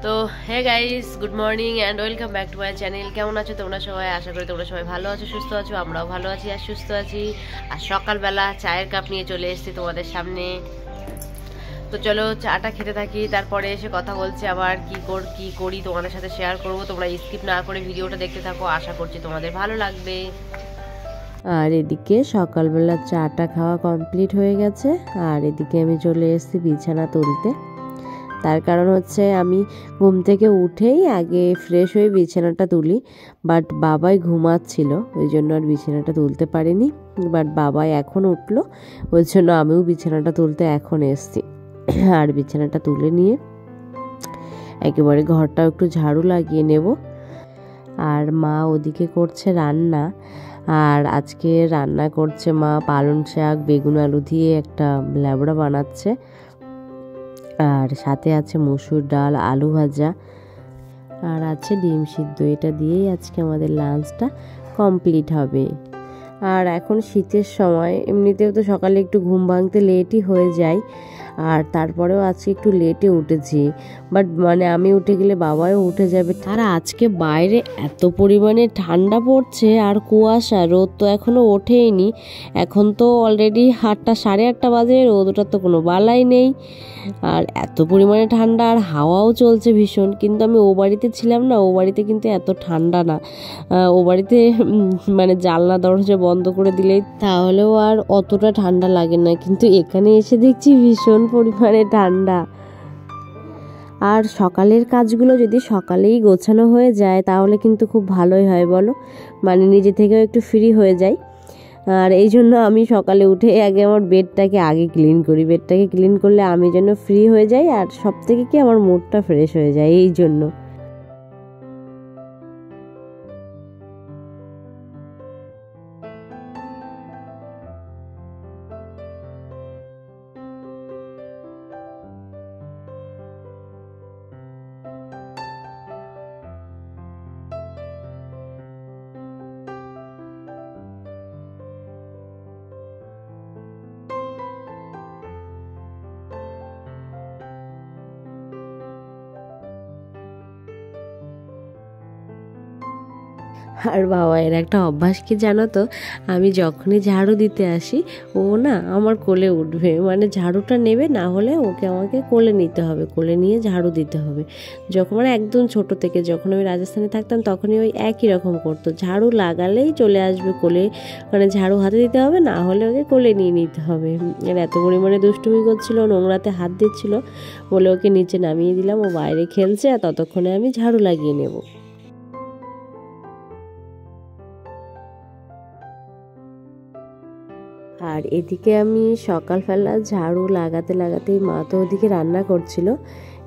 তো hey guys, good morning and welcome back to my channel. কেমন আছো তোমরা সবাই? আশা করি তোমরা সবাই ভালো আছো, সুস্থ আছো। আমরাও ভালো আছি আর সুস্থ আছি। আর সকালবেলা চায়ের কাপ নিয়ে চলে এসেছি তোমাদের সামনে। তো চলো চাটা খেতে থাকি, তারপরে এসে কথা বলছি আবার কি করি তোমাদের সাথে শেয়ার করব। তোমরা স্কিপ না করে ভিডিওটা দেখতে থাকো, আশা করছি তোমাদের ভালো লাগবে। আর এদিকে সকালবেলা চাটা খাওয়া কমপ্লিট হয়ে গেছে, আর এদিকে আমি চলে এসেছি বিছানা তুলতে। তার কারণ হচ্ছে আমি ঘুম থেকে উঠেই আগে ফ্রেশ হয়ে বিছানাটা তুলি, বাট বাবাই ঘুমাচ্ছিল, ওই জন্য আর বিছানাটা তুলতে পারিনি। বাট বাবাই এখন উঠলো, ওই জন্য আমিও বিছানাটা তুলতে এখন এসেছি। আর বিছানাটা তুলে নিয়ে একেবারে ঘরটাও একটু ঝাড়ু লাগিয়ে নেব। আর মা ওদিকে করছে রান্না, আর আজকে রান্না করছে মা পালং শাক বেগুন আলু দিয়ে একটা ল্যাবড়া বানাচ্ছে, আর সাথে আছে মসুর ডাল, আলু ভাজা, আর আছে ডিম সিদ্ধ। এটা দিয়েই আজকে আমাদের লাঞ্চটা কমপ্লিট হবে। আর এখন শীতের সময় এমনিতেও তো সকালে একটু ঘুম ভাঙতে লেটই হয়ে যায়, আর তারপরেও আজকে একটু লেটে উঠেছি। বাট মানে আমি উঠে গেলে বাবাও উঠে যাবে। আর আজকে বাইরে এত পরিমাণে ঠান্ডা পড়ছে, আর কুয়াশা, রোদ তো এখনো ওঠেইনি। এখন তো অলরেডি 8টা 8:30 বাজে, রোদটার তো কোনো বালাই নেই। আর এত পরিমাণে ঠান্ডা, আর হাওয়াও চলছে ভীষণ। কিন্তু আমি ও বাড়িতে ছিলাম না, ও বাড়িতে কিন্তু এত ঠান্ডা না। ও বাড়িতে মানে জানলা দরজা বন্ধ করে দিলেই তাহলেও আর অতটা ঠান্ডা লাগে না, কিন্তু এখানে এসে দেখছি ভীষণ পরিমাণে ঠান্ডা। আর সকালের কাজগুলো যদি সকালেই গোছানো হয়ে যায় তাহলে কিন্তু খুব ভালোই হয় বলো, মানে নিজে থেকেও একটু ফ্রি হয়ে যায়। আর এই জন্য আমি সকালে উঠে আগে আমার বেডটাকে ক্লিন করি। বেডটাকে ক্লিন করলে আমি যেন ফ্রি হয়ে যাই, আর সব থেকে কি আমার মুডটা ফ্রেশ হয়ে যায় এই জন্য। আর বাবা এর একটা অভ্যাস কি জানো তো, আমি যখনই ঝাড়ু দিতে আসি ও না আমার কোলে উঠবে, মানে ঝাড়ুটা নেবে, না হলে ওকে আমাকে কোলে নিতে হবে, কোলে নিয়ে ঝাড়ু দিতে হবে। যখন মানে একদম ছোট থেকে যখন আমি রাজস্থানে থাকতাম তখনই ওই একই রকম করতো, ঝাড়ু লাগালেই চলে আসবে কোলে, মানে ঝাড়ু হাতে দিতে হবে, না হলে ওকে কোলে নিয়ে নিতে হবে। আর এত পরিমাণে দুষ্টুমি করছিল, নোংরাতে হাত দিচ্ছিল বলে ওকে নিচে নামিয়ে দিলাম, ও বাইরে খেলছে, আর ততক্ষণে আমি ঝাড়ু লাগিয়ে নেব। আর এদিকে আমি সকালবেলা ঝাড়ু লাগাতে লাগাতেই মা তো ওদিকে রান্না করছিল,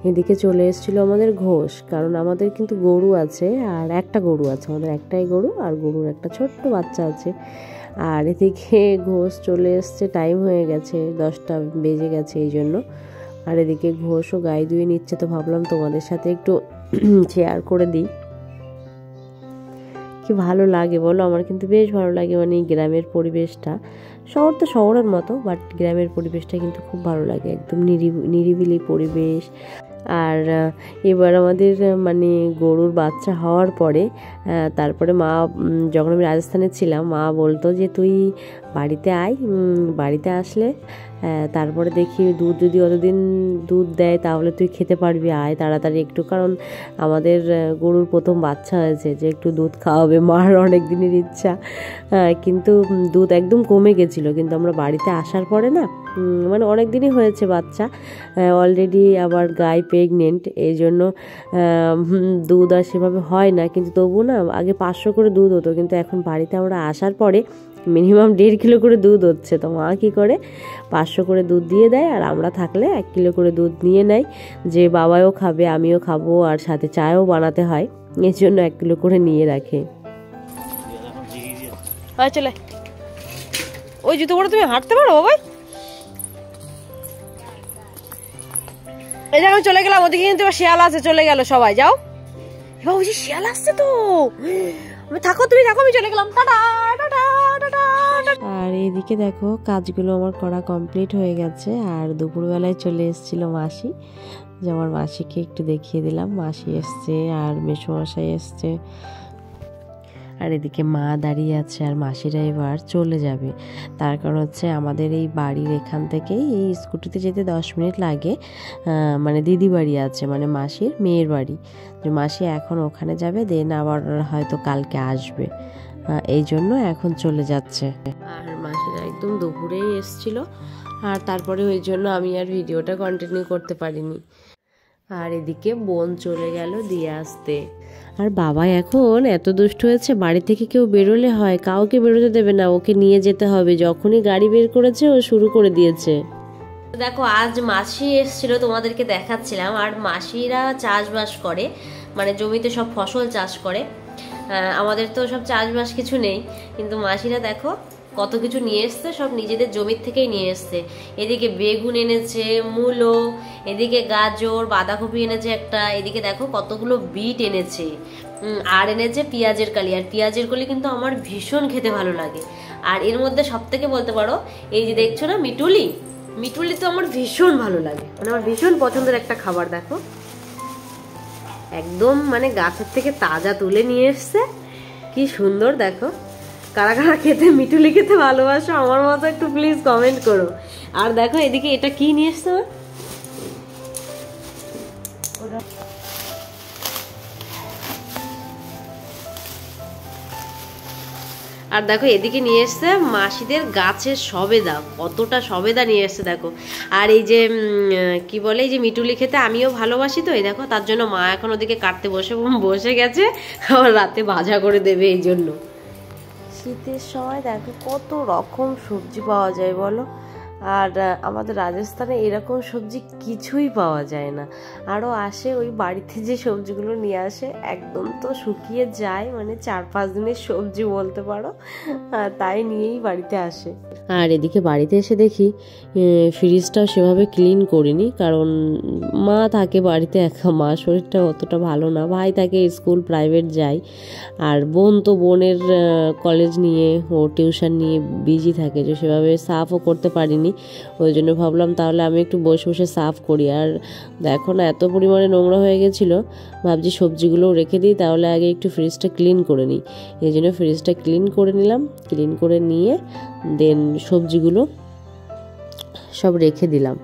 এদিকে চলে এসেছিলো আমাদের ঘোষ। কারণ আমাদের কিন্তু গরু আছে, আর একটা গরু আছে, আমাদের একটাই গরু, আর গরুর একটা ছোট্ট বাচ্চা আছে। আর এদিকে ঘোষ চলে এসছে, টাইম হয়ে গেছে, 10টা বেজে গেছে এই জন্য। আর এদিকে ঘোষও গায়ে ধুয়ে নিচ্ছে, তো ভাবলাম তোমাদের সাথে একটু শেয়ার করে দিই। কি ভালো লাগে বলো, আমার কিন্তু বেশ ভালো লাগে, মানে গ্রামের পরিবেশটা। শহর তো শহরের মতো, বাট গ্রামের পরিবেশটা কিন্তু খুব ভালো লাগে, একদম নিরিবিলি পরিবেশ। আর এবার আমাদের মানে গরুর বাচ্চা হওয়ার পরে তারপরে মা, যখন আমি রাজস্থানে ছিলাম, মা বলতো যে তুই বাড়িতে আয়, বাড়িতে আসলে তারপরে দেখি দুধ যদি অতদিন দুধ দেয় তাহলে তুই খেতে পারবি, আয় তাড়াতাড়ি একটু। কারণ আমাদের গরুর প্রথম বাচ্চা হয়েছে, যে একটু দুধ খাওয়াবে, মার অনেক দিনের ইচ্ছা। কিন্তু দুধ একদম কমে গেছিলো, কিন্তু আমরা বাড়িতে আসার পরে না, মানে অনেক দিনই হয়েছে বাচ্চা অলরেডি, আবার গাই প্রেগনেন্ট, এই জন্য দুধ আর সেভাবে হয় না। কিন্তু তবু না আগে 500 করে দুধ হতো, কিন্তু এখন বাড়িতে আমরা আসার পরে মিনিমাম 1.5 কিলো করে দুধ হচ্ছে। তো মা কী করে 500 করে দুধ দিয়ে দেয়, আর আমরা থাকলে 1 কিলো করে দুধ নিয়ে নেয়, যে বাবাও খাবে আমিও খাবো, আর সাথে চায়ও বানাতে হয়, এর জন্য 1 কিলো করে নিয়ে রাখে। চলে ওই জুতো পরে তুমি হাঁটতে পারো বাবা? এই যে আমি চলে গেলাম, ওদিকে কিন্তু শিয়াল আছে, চলে গেল সবাই, যাও। এবার ওই যে শিয়াল আসছে তো, থাকো তুমি থাকো, আমি চলে গেলাম, টাটা টাটা টাটা। আর এদিকে দেখো কাজগুলো আমার করা কমপ্লিট হয়ে গেছে, আর দুপুরবেলায় চলে এসেছিল মাসি। যে আমার মাসিকে একটু দেখিয়ে দিলাম, মাসি এসছে আর মেসোমশাই এসছে। আর এদিকে মা দাঁড়িয়ে আছে, আর মাসিরা এবার চলে যাবে। তার কারণ হচ্ছে আমাদের এই বাড়ির এখান থেকেই এই স্কুটিতে যেতে 10 মিনিট লাগে। মানে দিদি বাড়ি আছে, মানে মাসির মেয়ের বাড়ি, যে মাসি এখন ওখানে যাবে, দেন আবার হয়তো কালকে আসবে, এই জন্য এখন চলে যাচ্ছে। আর মাসিরা একদম দুপুরেই এসছিল, আর তারপরে ওই জন্য আমি আর ভিডিওটা কন্টিনিউ করতে পারিনি। আর এদিকে বোন চলে গেল দিয়ে আসতে। আর বাবা এখন এত দুষ্ট হয়েছে, বাড়ি থেকে কেউ বেরোলে হয়, কাউকে বেরোতে দেবে না, ওকে নিয়ে যেতে হবে। যখনই গাড়ি বের করেছে ও শুরু করে দিয়েছে। দেখো আজ মাসি এসেছিল, তোমাদেরকে দেখাচ্ছিলাম। আর মাসিরা চাষবাস করে, মানে জমিতে সব ফসল চাষ করে। আমাদের তো সব চাষবাস কিছু নেই, কিন্তু মাসিরা দেখো কত কিছু নিয়ে এসছে, সব নিজেদের জমির থেকেই নিয়ে এসছে। এদিকে বেগুন এনেছে, মূলো, এদিকে গাজর, বাঁধাকপি এনেছে একটা, এদিকে দেখো কতগুলো বিট এনেছে, আর এনেছে পেঁয়াজের কালি। আর পেঁয়াজের কলি কিন্তু আমার ভীষণ খেতে ভালো লাগে। আর এর মধ্যে সব থেকে বলতে পারো এই যে দেখছো না মিটুলি, মিটুলি তো আমার ভীষণ ভালো লাগে, মানে আমার ভীষণ পছন্দের একটা খাবার। দেখো একদম মানে গাছের থেকে তাজা তুলে নিয়ে এসছে, কি সুন্দর। দেখো কারা কারা খেতে মিটুলি খেতে ভালোবাসো আমার মতো একটু প্লিজ কমেন্ট করো। আর দেখো এদিকে এটা কি নিয়ে এসছে, আর দেখো এদিকে নিয়ে এসছে মাসিদের গাছের সবেদা, কতটা সবেদা নিয়ে এসছে দেখো। আর এই যে কি বলে, এই যে মিটুলি খেতে আমিও ভালোবাসি, তো এই দেখো তার জন্য মা এখন ওদিকে কাটতে বসে গেছে, আবার রাতে ভাজা করে দেবে এই জন্য। শীতের সময় দেখো কত রকম সবজি পাওয়া যায় বলো। আর আমাদের রাজস্থানে এরকম সবজি কিছুই পাওয়া যায় না। আরও আসে ওই বাড়িতে যে সবজিগুলো নিয়ে আসে, একদম তো শুকিয়ে যায়, মানে 4-5 দিনের সবজি বলতে পারো, তাই নিয়েই বাড়িতে আসে। আর এদিকে বাড়িতে এসে দেখি ফ্রিজটাও সেভাবে ক্লিন করিনি, কারণ মা থাকে বাড়িতে একা, মা শরীরটা অতটা ভালো না, ভাই থাকে স্কুল প্রাইভেট যায়, আর বোন তো বোনের কলেজ নিয়ে ও টিউশন নিয়ে বিজি থাকে, যে সেভাবে সাফও করতে পারিনি। ওই জন্য ভাবলাম তাহলে আমি একটু বসে বসে সাফ করি। আর দেখো না এত পরিমাণে নোংরা হয়ে গেছিলো, ভাবছি সবজিগুলোও রেখে দিই, তাহলে আগে একটু ফ্রিজটা ক্লিন করে নিই। এই জন্য ফ্রিজটা ক্লিন করে নিলাম, ক্লিন করে নিয়ে দেন সবজিগুলো সব রেখে দিলাম।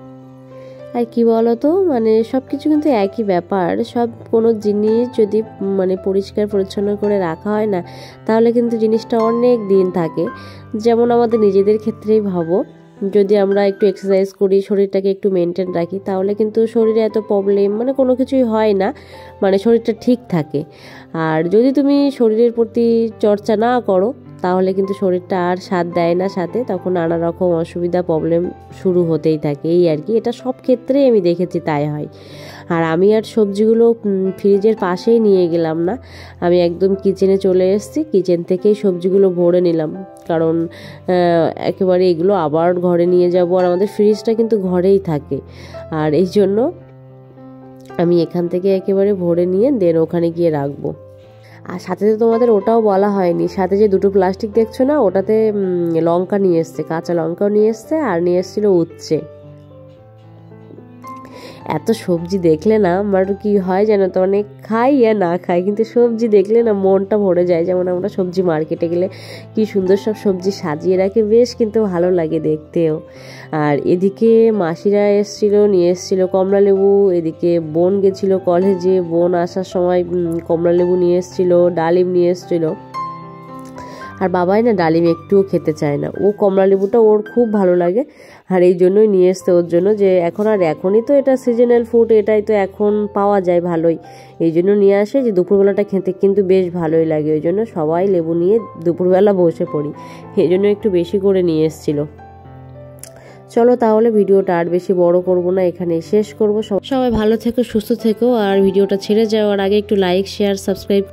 আর কি বলতো, মানে সব কিছু কিন্তু একই ব্যাপার, সব কোনো জিনিস যদি মানে পরিষ্কার পরিচ্ছন্ন করে রাখা হয় না, তাহলে কিন্তু জিনিসটা অনেক দিন থাকে। যেমন আমাদের নিজেদের ক্ষেত্রেই ভাবো, যদি আমরা একটু এক্সারসাইজ করি, শরীরটাকে একটু মেনটেন রাখি, তাহলে কিন্তু শরীরে এত প্রবলেম মানে কোনো কিছুই হয় না, মানে শরীরটা ঠিক থাকে। আর যদি তুমি শরীরের প্রতি চর্চা না করো, তাহলে কিন্তু শরীরটা আর সাথ দেয় না সাথে, তখন নানা রকম অসুবিধা প্রবলেম শুরু হতেই থাকে, এই আর কি। এটা সব ক্ষেত্রেই আমি দেখেছি তাই হয়। আর আমি আর সবজিগুলো ফ্রিজের পাশেই নিয়ে গেলাম না, আমি একদম কিচেনে চলে এসেছি, কিচেন থেকেই সবজিগুলো ভরে নিলাম, কারণ একেবারে এগুলো আবার ঘরে নিয়ে যাব। আর আমাদের ফ্রিজটা কিন্তু ঘরেই থাকে, আর এই জন্য আমি এখান থেকে একেবারে ভরে নিয়ে দেন ওখানে গিয়ে রাখবো। আর সাথে তো তোমাদের ওটাও বলা হয়নি, সাথে যে দুটো প্লাস্টিক দেখছো না, ওটাতে লঙ্কা নিয়ে এসছে, কাঁচা লঙ্কাও নিয়ে এসছে, আর নিয়ে এসেছিলো উচ্ছে। এত সবজি দেখলে না আমার কি হয় জানো তো, অনেক খাই আর না খাই, কিন্তু সবজি দেখলে না মনটা ভরে যায়। যেমন আমরা সবজি মার্কেটে গেলে কি সুন্দর সব সবজি সাজিয়ে রাখে, বেশ কিন্তু ভালো লাগে দেখতেও। আর এদিকে মাসিরা নিয়ে এসেছিলো কমলা লেবু, এদিকে বোন গেছিলো কলেজে, বোন আসার সময় কমলা লেবু নিয়ে এসেছিলো, ডালিম নিয়ে এসেছিলো। আর বাবাই না ডালিম একটুও খেতে চায় না, ও কমলা লেবুটা ওর খুব ভালো লাগে, আর এই জন্যই নিয়ে এসছে ওর জন্য, যে এখনই তো এটা সিজনাল ফুড, এটাই তো এখন পাওয়া যায় ভালোই, এই জন্য নিয়ে আসে, যে দুপুরবেলাটা খেতে কিন্তু বেশ ভালোই লাগে। ওই জন্য সবাই লেবু নিয়ে দুপুরবেলা বসে পড়ি, এই জন্য একটু বেশি করে নিয়ে এসেছিলো। চলো তাহলে ভিডিওটা আর বেশি বড় করব না, এখানে শেষ করব। সবাই ভালো থেকো, সুস্থ থেকো, আর ভিডিওটা ছেড়ে যাওয়ার আগে একটু লাইক, শেয়ার, সাবস্ক্রাইব